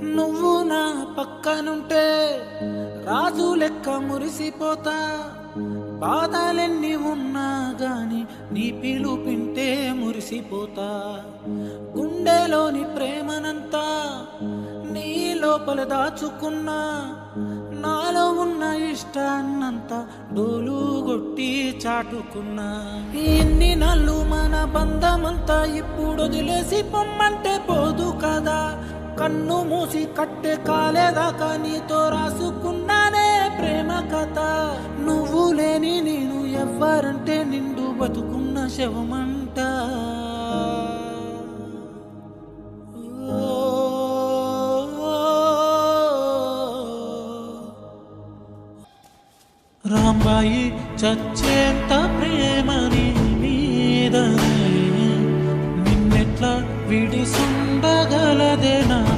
నువ్వు నా పక్కనుంటే రాజు లెక్క మురిసిపోతా. బాధలెన్ని ఉన్నా గాని నీ పిలుపింటే మురిసిపోతా. గుండెలోని ప్రేమనంతా నీ లోపల దాచుకున్నా. నాలో ఉన్న ఇష్టాన్నంతా డోలు కొట్టి చాటుకున్నా. ఎన్ని నాళ్ళు మన బంధమంతా ఇప్పుడు వదిలేసి పొమ్మంటే పోదు కదా. కన్ను మూసి కట్టే కాలేదాకా నీతో రాసుకున్నానే ప్రేమ కథ. నువ్వు లేని నేను ఎవ్వరంటే నిండు బతుకున్న శవమంట. రాంబాయి చచ్చేంత ప్రేమ నీ మీదనే నిన్నెట్లా విడిసుండగలదే నా